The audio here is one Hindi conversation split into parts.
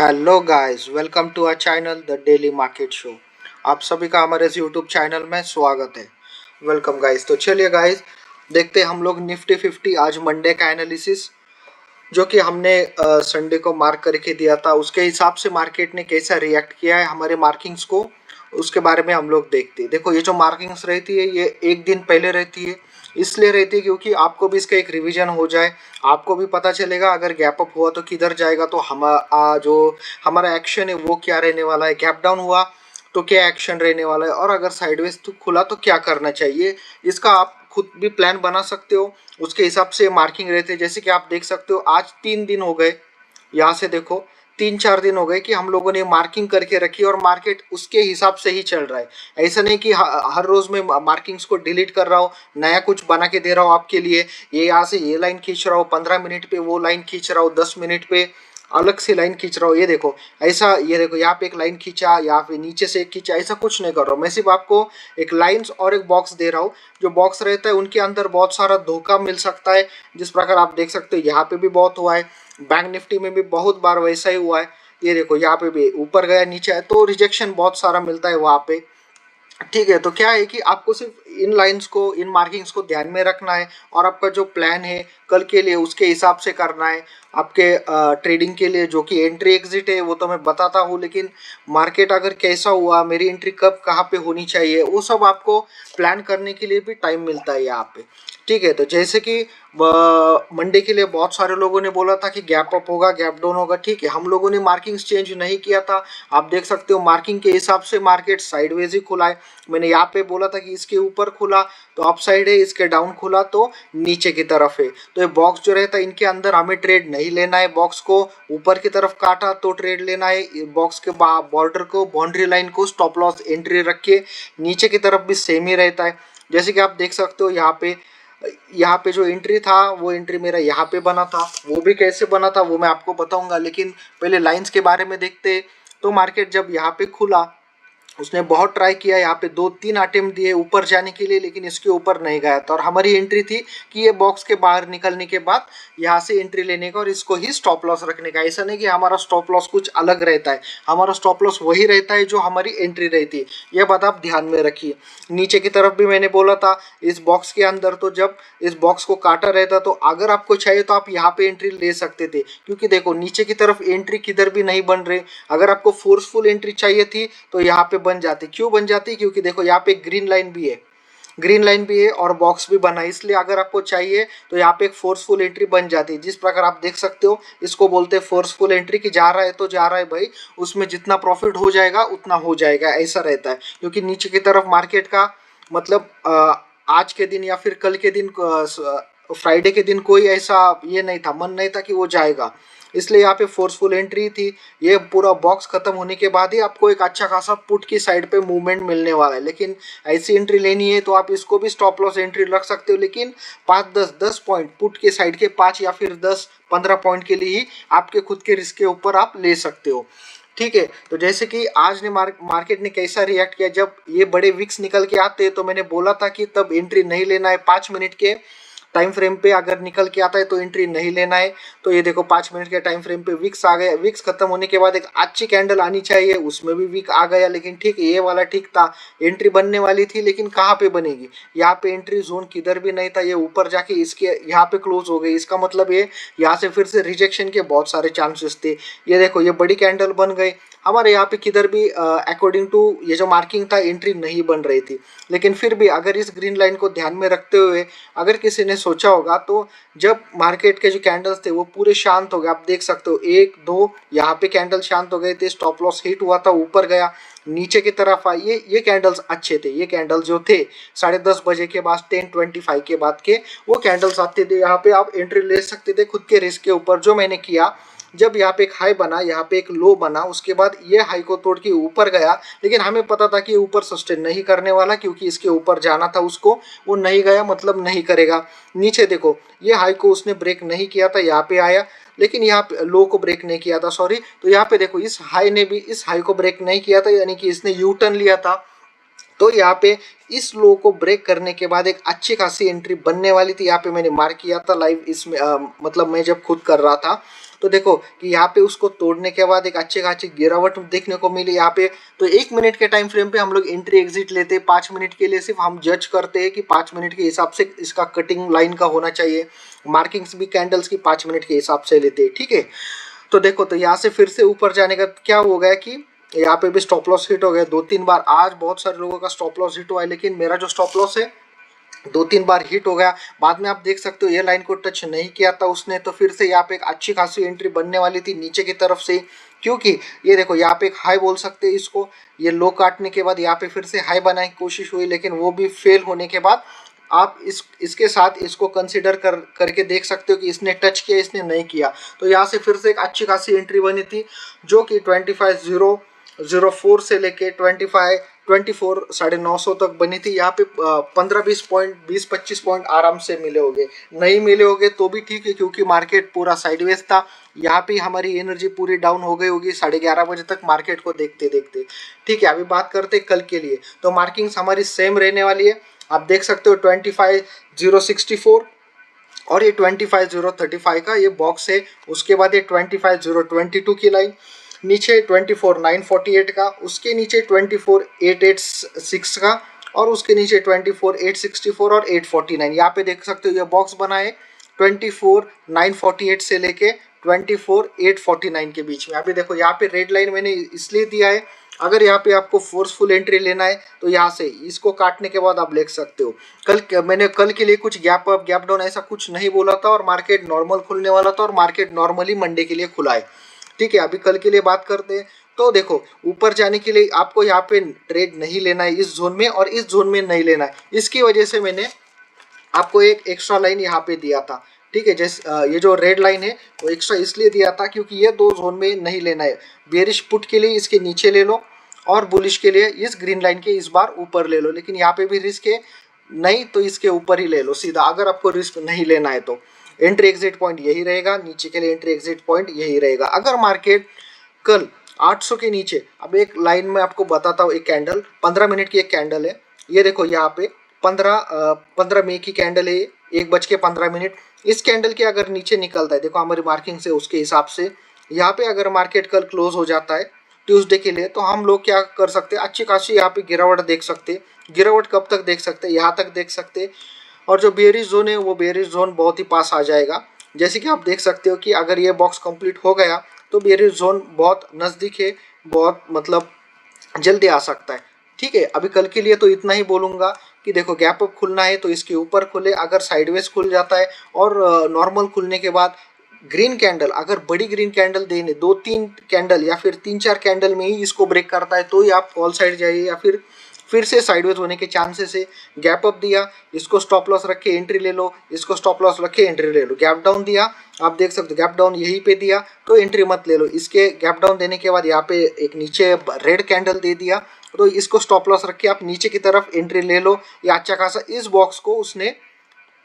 Hello guys, welcome to our channel the daily market show. आप सभी का हमारे इस यूट्यूब चैनल में स्वागत है। Welcome guys. तो चलिए गाइस, देखते हैं हम लोग निफ्टी 50 आज मंडे का एनालिसिस जो कि हमने संडे को मार्क करके दिया था, उसके हिसाब से मार्केट ने कैसा रिएक्ट किया है हमारे मार्किंग्स को, उसके बारे में हम लोग देखते हैं। देखो, ये जो मार्किंग्स रहती है ये एक दिन पहले रहती है, इसलिए रहती है क्योंकि आपको भी इसका एक रिवीजन हो जाए, आपको भी पता चलेगा अगर गैप अप हुआ तो किधर जाएगा, तो जो हमारा एक्शन है वो क्या रहने वाला है, गैप डाउन हुआ तो क्या एक्शन रहने वाला है, और अगर साइडवेज तो खुला तो क्या करना चाहिए, इसका आप खुद भी प्लान बना सकते हो। उसके हिसाब से मार्किंग रहते हैं। जैसे कि आप देख सकते हो आज 3 दिन हो गए, यहाँ से देखो 3-4 दिन हो गए कि हम लोगों ने मार्किंग करके रखी और मार्केट उसके हिसाब से ही चल रहा है। ऐसा नहीं कि हर रोज में मार्किंग्स को डिलीट कर रहा हूँ, नया कुछ बना के दे रहा हूँ आपके लिए, ये यहाँ से ये लाइन खींच रहा हूँ 15 मिनट पे, वो लाइन खींच रहा हूँ 10 मिनट पे, अलग से लाइन खींच रहा हूँ। ये देखो ऐसा, ये देखो यहाँ पे एक लाइन खींचा, यहाँ पे नीचे से एक खींचा, ऐसा कुछ नहीं कर रहा हूँ। मैं सिर्फ आपको एक लाइंस और एक बॉक्स दे रहा हूँ। जो बॉक्स रहता है उनके अंदर बहुत सारा धोखा मिल सकता है, जिस प्रकार आप देख सकते हो यहाँ पे भी बहुत हुआ है, बैंक निफ्टी में भी बहुत बार वैसा ही हुआ है। ये देखो यहाँ पे भी ऊपर गया नीचे है, तो रिजेक्शन बहुत सारा मिलता है वहाँ पे। ठीक है, तो क्या है कि आपको सिर्फ इन लाइंस को, इन मार्किंग्स को ध्यान में रखना है और आपका जो प्लान है कल के लिए उसके हिसाब से करना है। आपके ट्रेडिंग के लिए जो कि एंट्री एग्जिट है वो तो मैं बताता हूँ, लेकिन मार्केट अगर कैसा हुआ, मेरी एंट्री कब कहाँ पे होनी चाहिए, वो सब आपको प्लान करने के लिए भी टाइम मिलता है यहाँ पे। ठीक है, तो जैसे कि मंडे के लिए बहुत सारे लोगों ने बोला था कि गैप अप होगा, गैप डाउन होगा। ठीक है, हम लोगों ने मार्किंग्स चेंज नहीं किया था। आप देख सकते हो मार्किंग के हिसाब से मार्केट साइडवेज ही खुला है। मैंने यहाँ पे बोला था कि इसके ऊपर खुला तो अप साइड है, इसके डाउन खुला तो नीचे की तरफ है। तो ये बॉक्स जो रहता है इनके अंदर हमें ट्रेड नहीं लेना है। बॉक्स को ऊपर की तरफ काटा तो ट्रेड लेना है, बॉक्स के बॉर्डर को, बाउंड्री लाइन को स्टॉप लॉस एंट्री रख के, नीचे की तरफ भी सेम ही रहता है। जैसे कि आप देख सकते हो यहाँ पे जो एंट्री था वो एंट्री मेरा यहाँ पे बना था, वो भी कैसे बना था वो मैं आपको बताऊंगा, लेकिन पहले लाइंस के बारे में देखते। तो मार्केट जब यहाँ पे खुला, उसने बहुत ट्राई किया, यहाँ पे 2-3 अटेम्प्ट दिए ऊपर जाने के लिए, लेकिन इसके ऊपर नहीं गया था। और हमारी एंट्री थी कि ये बॉक्स के बाहर निकलने के बाद यहाँ से एंट्री लेने का और इसको ही स्टॉप लॉस रखने का। ऐसा नहीं कि हमारा स्टॉप लॉस कुछ अलग रहता है, हमारा स्टॉप लॉस वही रहता है जो हमारी एंट्री रहती है। यह बात आप ध्यान में रखिए। नीचे की तरफ भी मैंने बोला था इस बॉक्स के अंदर, तो जब इस बॉक्स को काटा रहता तो अगर आपको चाहिए तो आप यहाँ पे एंट्री ले सकते थे, क्योंकि देखो नीचे की तरफ एंट्री किधर भी नहीं बन रहे। अगर आपको फोर्सफुल एंट्री चाहिए थी तो यहाँ पे बन जाती। क्यों बन जाती? क्योंकि देखो यहाँ पे ग्रीन लाइन भी है, ग्रीन लाइन भी है और बॉक्स भी बना है, इसलिए अगर आपको चाहिए तो यहाँ पे एक फोर्सफुल एंट्री बन जाती है। जिस प्रकार आप देख सकते हो, इसको बोलते हैं फोर्सफुल एंट्री, की जा रहा है तो जा रहा है भाई, उसमें जितना प्रॉफिट हो जाएगा उतना हो जाएगा, ऐसा रहता है। क्योंकि नीचे की तरफ मार्केट का मतलब आज के दिन या फिर कल के दिन, फ्राइडे के दिन कोई ऐसा ये नहीं था, मन नहीं था कि वो जाएगा, इसलिए यहाँ पे फोर्सफुल एंट्री थी। ये पूरा बॉक्स खत्म होने के बाद ही आपको एक अच्छा खासा पुट की साइड पे मूवमेंट मिलने वाला है। लेकिन ऐसी एंट्री लेनी है तो आप इसको भी स्टॉप लॉस एंट्री रख सकते हो, लेकिन 5-10 पॉइंट पुट के साइड के, 5 या फिर 10-15 पॉइंट के लिए ही आपके खुद के रिस्क के ऊपर आप ले सकते हो। ठीक है, तो जैसे कि आज ने मार्केट ने कैसा रिएक्ट किया, जब ये बड़े विक्स निकल के आते हैं तो मैंने बोला था कि तब एंट्री नहीं लेना है। 5 मिनट के टाइम फ्रेम पे अगर निकल के आता है तो एंट्री नहीं लेना है। तो ये देखो 5 मिनट के टाइम फ्रेम पे विक्स आ गया, विक्स खत्म होने के बाद एक अच्छी कैंडल आनी चाहिए, उसमें भी विक आ गया, लेकिन ठीक है ये वाला ठीक था, एंट्री बनने वाली थी, लेकिन कहाँ पे बनेगी, यहाँ पे एंट्री जोन किधर भी नहीं था, ये ऊपर जाके इसके यहाँ पे क्लोज हो गई। इसका मतलब ये यहाँ से फिर से रिजेक्शन के बहुत सारे चांसेस थे। ये देखो ये बड़ी कैंडल बन गई, हमारे यहाँ पे किधर भी अकॉर्डिंग टू ये जो मार्किंग था एंट्री नहीं बन रही थी। लेकिन फिर भी अगर इस ग्रीन लाइन को ध्यान में रखते हुए अगर किसी ने सोचा होगा, तो जब मार्केट के जो कैंडल्स थे वो पूरे शांत हो गए, आप देख सकते हो 1-2 यहाँ पे कैंडल शांत हो गए थे, स्टॉप लॉस हिट हुआ था, ऊपर गया, नीचे की तरफ आई। ये कैंडल्स अच्छे थे, ये कैंडल जो थे 10:30 बजे के बाद 10:25 के बाद के वो कैंडल्स आते थे, यहाँ पे आप एंट्री ले सकते थे खुद के रिस्क के ऊपर। जो मैंने किया, जब यहाँ पे एक हाई बना, यहाँ पे एक लो बना, उसके बाद ये हाई को तोड़ के ऊपर गया, लेकिन हमें पता था कि ये ऊपर सस्टेन नहीं करने वाला, क्योंकि इसके ऊपर जाना था उसको, वो नहीं गया, मतलब नहीं करेगा। नीचे देखो ये हाई को उसने ब्रेक नहीं किया था, यहाँ पे आया, लेकिन यहाँ पे लो को ब्रेक नहीं किया था, सॉरी। तो यहाँ पे देखो इस हाई ने भी इस हाई को ब्रेक नहीं किया था, यानी कि इसने यू टर्न लिया था। तो यहाँ पे इस लो को ब्रेक करने के बाद एक अच्छी खासी एंट्री बनने वाली थी, यहाँ पे मैंने मार्क किया था लाइव, इसमें मतलब मैं जब खुद कर रहा था। तो देखो कि यहाँ पे उसको तोड़ने के बाद एक अच्छी खासी गिरावट देखने को मिली यहाँ पे। तो 1 मिनट के टाइम फ्रेम पे हम लोग एंट्री एग्जिट लेते हैं, 5 मिनट के लिए सिर्फ हम जज करते हैं कि 5 मिनट के हिसाब से इसका कटिंग लाइन का होना चाहिए। मार्किंग्स भी कैंडल्स की 5 मिनट के हिसाब से लेते हैं, ठीक है। तो देखो तो यहाँ से फिर से ऊपर जाने का क्या हो गया कि यहाँ पे भी स्टॉप लॉस हिट हो गया 2-3 बार। आज बहुत सारे लोगों का स्टॉप लॉस हिट हुआ है, लेकिन मेरा जो स्टॉप लॉस है 2-3 बार हिट हो गया। बाद में आप देख सकते हो ये लाइन को टच नहीं किया था उसने, तो फिर से यहाँ पे एक अच्छी खासी एंट्री बनने वाली थी नीचे की तरफ से, क्योंकि ये देखो यहाँ पे एक हाई बोल सकते हैं इसको। ये लो काटने के बाद यहाँ पे फिर से हाई बनाने की कोशिश हुई, लेकिन वो भी फेल होने के बाद आप इसके साथ इसको कंसिडर करके देख सकते हो कि इसने टच किया, इसने नहीं किया। तो यहाँ से फिर से एक अच्छी खासी एंट्री बनी थी जो कि 25,004 से लेके 24,950 तक बनी थी। यहाँ पे 15-20 पॉइंट 20-25 पॉइंट आराम से मिले होंगे, नहीं मिले होंगे तो भी ठीक है, क्योंकि मार्केट पूरा साइडवेज था। यहाँ पे हमारी एनर्जी पूरी डाउन हो गई होगी 11:30 बजे तक मार्केट को देखते देखते, ठीक है। अभी बात करते कल के लिए, तो मार्किंग्स हमारी सेम रहने वाली है। आप देख सकते हो 25,064 और ये 25,035 का ये बॉक्स है। उसके बाद ये 25,022 की लाइन, नीचे 24,948 का, उसके नीचे 24,886 का, और उसके नीचे 24,864 और 849। यहाँ पे देख सकते हो ये बॉक्स बना है 24,948 से लेके 24,849 के बीच में। अभी देखो यहाँ पे रेड लाइन मैंने इसलिए दिया है, अगर यहाँ पे आपको फोर्सफुल एंट्री लेना है तो यहाँ से इसको काटने के बाद आप ले सकते हो। मैंने कल के लिए कुछ गैप अप गैप डाउन ऐसा कुछ नहीं बोला था, और मार्केट नॉर्मल खुलने वाला था, और मार्केट नॉर्मली मंडे के लिए खुला है, ठीक है। अभी कल के लिए बात करते हैं। तो देखो ऊपर जाने के लिए आपको यहाँ पे ट्रेड नहीं लेना है इस जोन में, और इस जोन में नहीं लेना है। इसकी वजह से मैंने आपको एक एक्स्ट्रा लाइन यहाँ पे दिया था, ठीक है। जैसे ये जो रेड लाइन है वो एक्स्ट्रा इसलिए दिया था क्योंकि ये दो जोन में नहीं लेना है। बेरिश पुट के लिए इसके नीचे ले लो, और बुलिश के लिए इस ग्रीन लाइन के इस बार ऊपर ले लो, लेकिन यहाँ पे भी रिस्क है, नहीं तो इसके ऊपर ही ले लो सीधा, अगर आपको रिस्क नहीं लेना है तो। एंट्री एग्जिट पॉइंट यही रहेगा, नीचे के लिए एंट्री एग्जिट पॉइंट यही रहेगा। अगर मार्केट कल 800 के नीचे, अब एक लाइन में आपको बताता हूँ, एक कैंडल 15 मिनट की एक कैंडल है, ये देखो यहाँ पे 15 मई की कैंडल है, 1:15। इस कैंडल के अगर नीचे निकलता है, देखो हमारी मार्किंग से उसके हिसाब से यहाँ पे अगर मार्केट कल क्लोज हो जाता है ट्यूसडे के लिए, तो हम लोग क्या कर सकते हैं, अच्छी खासी यहाँ पे गिरावट देख सकते हैं। गिरावट कब तक देख सकते हैं, यहाँ तक देख सकते हैं, और जो बेरिश जोन है वो बेरिश जोन बहुत ही पास आ जाएगा। जैसे कि आप देख सकते हो कि अगर ये बॉक्स कंप्लीट हो गया तो बेरिश जोन बहुत नज़दीक है, बहुत मतलब जल्दी आ सकता है, ठीक है। अभी कल के लिए तो इतना ही बोलूँगा कि देखो गैप अप खुलना है तो इसके ऊपर खुले, अगर साइडवेज खुल जाता है और नॉर्मल खुलने के बाद ग्रीन कैंडल, अगर बड़ी ग्रीन कैंडल देने 2-3 कैंडल या फिर 3-4 कैंडल में ही इसको ब्रेक करता है तो ही आप कॉल साइड जाइए, या फिर से साइडवेज होने के चांसेस है। गैप अप दिया, इसको स्टॉप लॉस रख के एंट्री ले लो, इसको स्टॉप लॉस रख के एंट्री ले लो। गैप डाउन दिया, आप देख सकते हो गैप डाउन यहीं पे दिया तो एंट्री मत ले लो। इसके गैप डाउन देने के बाद यहाँ पे एक नीचे रेड कैंडल दे दिया, तो इसको स्टॉप लॉस रख के आप नीचे की तरफ एंट्री ले लो। ये अच्छा खासा इस बॉक्स को उसने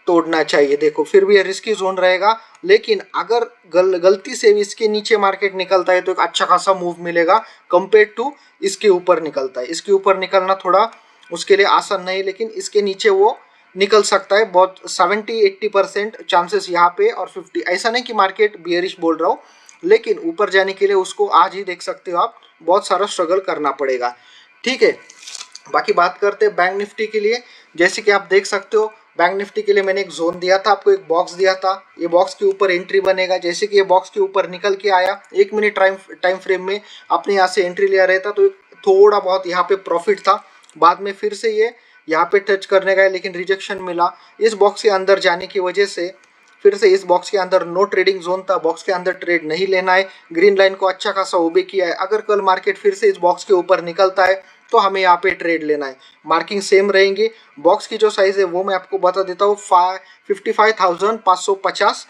तोड़ना चाहिए। देखो फिर भी ये रिस्की जोन रहेगा, लेकिन अगर गलती से भी इसके नीचे मार्केट निकलता है तो एक अच्छा खासा मूव मिलेगा कंपेयर टू इसके ऊपर निकलता है। इसके ऊपर निकलना थोड़ा उसके लिए आसान नहीं, लेकिन इसके नीचे वो निकल सकता है। बहुत 70-80% चांसेस यहाँ पे, और 50, ऐसा नहीं कि मार्केट बियरिश बोल रहा हूँ, लेकिन ऊपर जाने के लिए उसको आज ही देख सकते हो आप, बहुत सारा स्ट्रगल करना पड़ेगा, ठीक है। बाकी बात करते हैं बैंक निफ्टी के लिए। जैसे कि आप देख सकते हो बैंक निफ्टी के लिए मैंने एक जोन दिया था आपको, एक बॉक्स दिया था, ये बॉक्स के ऊपर एंट्री बनेगा। जैसे कि ये बॉक्स के ऊपर निकल के आया 1 मिनट टाइम फ्रेम में आपने यहाँ से एंट्री लिया रहता तो थोड़ा बहुत यहाँ पे प्रॉफिट था। बाद में फिर से ये यहाँ पे टच करने गए, लेकिन रिजेक्शन मिला। इस बॉक्स के अंदर जाने की वजह से फिर से इस बॉक्स के अंदर नो ट्रेडिंग जोन था, बॉक्स के अंदर ट्रेड नहीं लेना है। ग्रीन लाइन को अच्छा खासा ओबे किया है। अगर कल मार्केट फिर से इस बॉक्स के ऊपर निकलता है तो हमें यहाँ पे ट्रेड लेना है। मार्किंग सेम रहेंगी। बॉक्स की जो साइज है वो मैं आपको बता देता हूँ, 55,550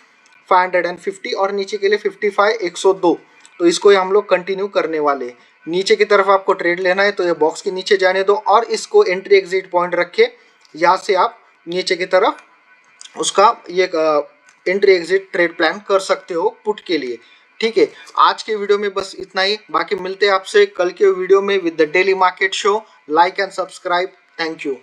550, और नीचे के लिए 55,102। तो इसको हम लोग कंटिन्यू करने वाले। नीचे की तरफ आपको ट्रेड लेना है तो ये बॉक्स के नीचे जाने दो, और इसको एंट्री एग्जिट पॉइंट रखे। यहाँ से आप नीचे की तरफ उसका ये एंट्री एग्जिट ट्रेड प्लान कर सकते हो पुट के लिए, ठीक है। आज के वीडियो में बस इतना ही, बाकी मिलते हैं आपसे कल के वीडियो में with the daily market show. Like and subscribe, thank you.